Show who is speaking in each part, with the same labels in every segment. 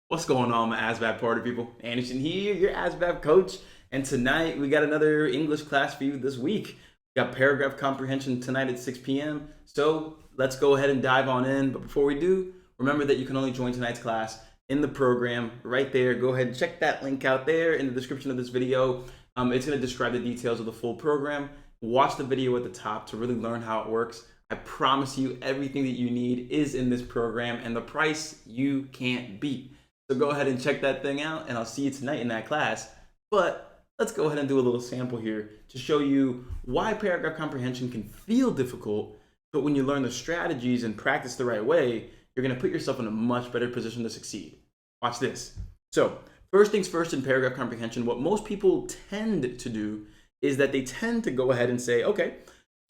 Speaker 1: What's going on, my ASVAB party people? Anderson here, your ASVAB coach. And tonight we got another English class for you this week. We got paragraph comprehension tonight at 6 p.m. So let's go ahead and dive on in. But before we do, remember that you can only join tonight's class in the program right there. Go ahead and check that link out there in the description of this video. It's going to describe the details of the full program. Watch the video at the top to really learn how it works. I promise you everything that you need is in this program, and the price you can't beat. So go ahead and check that thing out, and I'll see you tonight in that class. But let's go ahead and do a little sample here to show you why paragraph comprehension can feel difficult, but when you learn the strategies and practice the right way, you're going to put yourself in a much better position to succeed. Watch this. So first things first in paragraph comprehension, what most people tend to do is that they tend to go ahead and say, okay,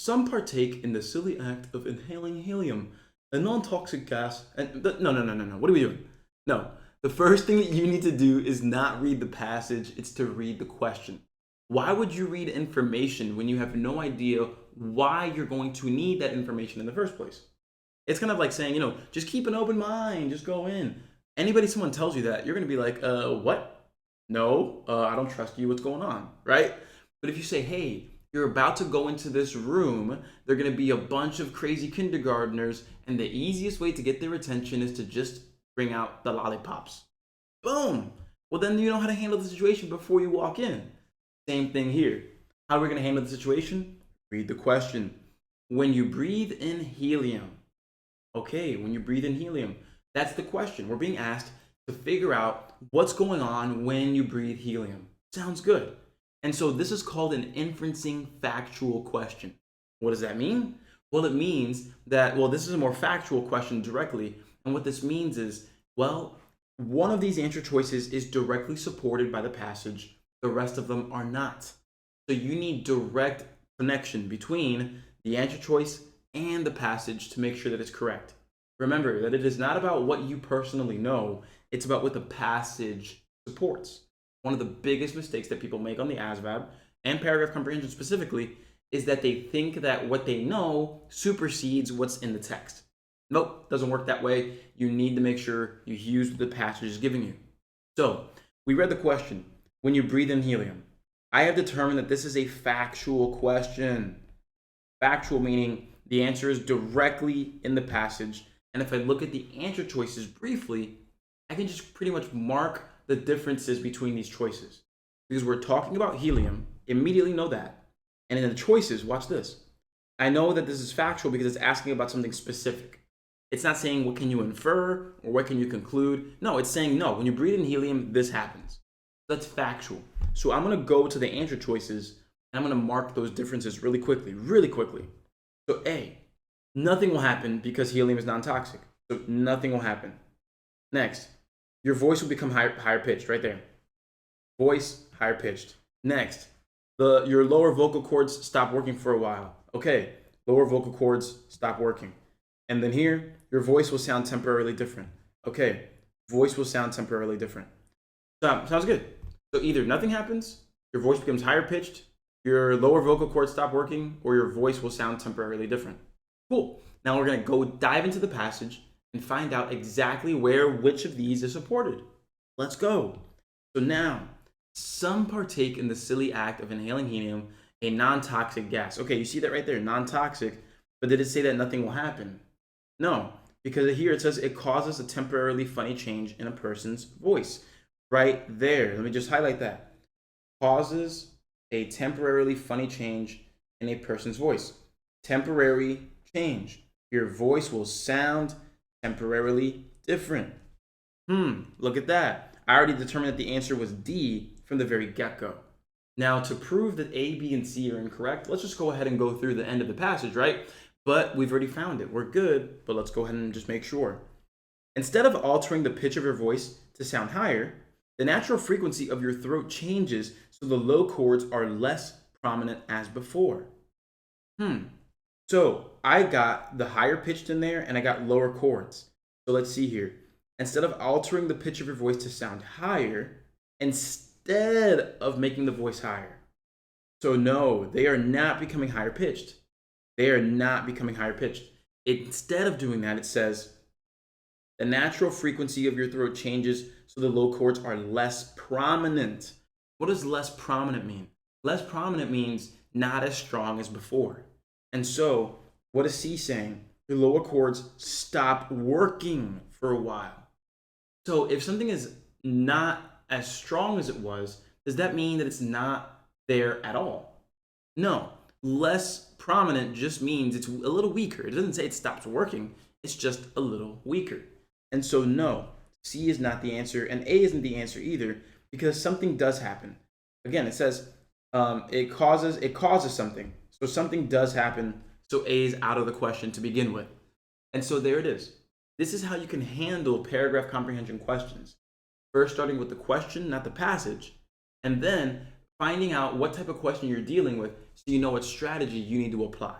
Speaker 1: some partake in the silly act of inhaling helium, a non-toxic gas. And no. What are we doing? No. The first thing that you need to do is not read the passage, it's to read the question. Why would you read information when you have no idea why you're going to need that information in the first place? It's kind of like saying, just keep an open mind, just go in. Someone tells you that, you're going to be like, what? No, I don't trust you, what's going on, right? But if you say, hey, you're about to go into this room, they're going to be a bunch of crazy kindergartners, and the easiest way to get their attention is to just bring out the lollipops. Boom. Well, then you know how to handle the situation before you walk in. Same thing here. How are we going to handle the situation? Read the question. When you breathe in helium. Okay, when you breathe in helium. That's the question. We're being asked to figure out what's going on when you breathe helium. Sounds good. And so this is called an inferencing factual question. What does that mean? Well, it means that, this is a more factual question directly. And what this means is, one of these answer choices is directly supported by the passage. The rest of them are not. So you need direct connection between the answer choice and the passage to make sure that it's correct. Remember that it is not about what you personally know. It's about what the passage supports. One of the biggest mistakes that people make on the ASVAB and paragraph comprehension specifically is that they think that what they know supersedes what's in the text. Nope, doesn't work that way. You need to make sure you use what the passage is giving you. So we read the question, when you breathe in helium. I have determined that this is a factual question. Factual meaning the answer is directly in the passage. And if I look at the answer choices briefly, I can just pretty much mark the differences between these choices. Because we're talking about helium, immediately know that. And in the choices, watch this. I know that this is factual because it's asking about something specific. It's not saying what can you infer or what can you conclude. No, it's saying no, when you breathe in helium, this happens. That's factual. So I'm going to go to the answer choices and I'm going to mark those differences really quickly. So A, nothing will happen because helium is non-toxic. So nothing will happen. Next, your voice will become higher pitched right there. Voice higher pitched. Next, your lower vocal cords stop working for a while. Okay, lower vocal cords stop working. And then here, your voice will sound temporarily different. Okay, voice will sound temporarily different. Sounds good. So either nothing happens, your voice becomes higher pitched, your lower vocal cords stop working, or your voice will sound temporarily different. Cool. Now we're going to go dive into the passage and find out exactly which of these is supported. Let's go. So now, some partake in the silly act of inhaling helium, a non-toxic gas. Okay, you see that right there, non-toxic, but did it say that nothing will happen? No, because here it says it causes a temporarily funny change in a person's voice. Right there. Let me just highlight that. Causes a temporarily funny change in a person's voice. Temporary change. Your voice will sound temporarily different. Look at that. I already determined that the answer was D from the very get-go. Now, to prove that A, B, and C are incorrect, let's just go ahead and go through the end of the passage, right? But we've already found it. We're good, but let's go ahead and just make sure. Instead of altering the pitch of your voice to sound higher, the natural frequency of your throat changes so the low chords are less prominent as before. So I got the higher pitched in there and I got lower chords. So let's see here. Instead of altering the pitch of your voice to sound higher, instead of making the voice higher. So no, they are not becoming higher pitched. They are not becoming higher pitched. Instead of doing that, it says, The natural frequency of your throat changes so the low chords are less prominent. What does less prominent mean? Less prominent means not as strong as before. And so, what is C saying? The lower chords stop working for a while. So if something is not as strong as it was, does that mean that it's not there at all? No. Less prominent just means it's a little weaker. It doesn't say it stops working. It's just a little weaker. And so no, C is not the answer, and A isn't the answer either, because something does happen. Again, it says it causes something. So something does happen. So A is out of the question to begin with. And so there it is. This is how you can handle paragraph comprehension questions. First, starting with the question, not the passage, and then finding out what type of question you're dealing with so you know what strategy you need to apply.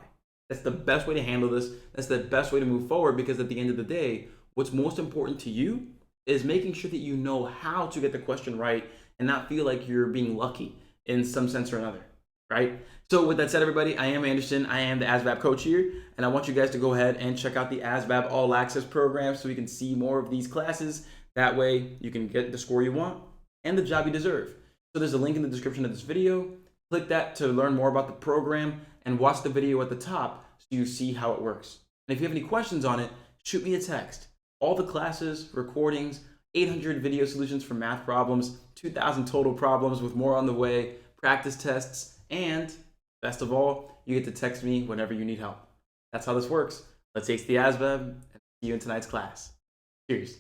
Speaker 1: That's the best way to handle this. That's the best way to move forward, because at the end of the day, what's most important to you is making sure that you know how to get the question right and not feel like you're being lucky in some sense or another, right? So with that said, everybody, I am Anderson. I am the ASVAB coach here, and I want you guys to go ahead and check out the ASVAB All-Access Program so we can see more of these classes. That way you can get the score you want and the job you deserve. So there's a link in the description of this video. Click that to learn more about the program and watch the video at the top so you see how it works. And if you have any questions on it, shoot me a text. All the classes, recordings, 800 video solutions for math problems, 2,000 total problems with more on the way, practice tests, and best of all, you get to text me whenever you need help. That's how this works. Let's ace the ASVAB and see you in tonight's class. Cheers.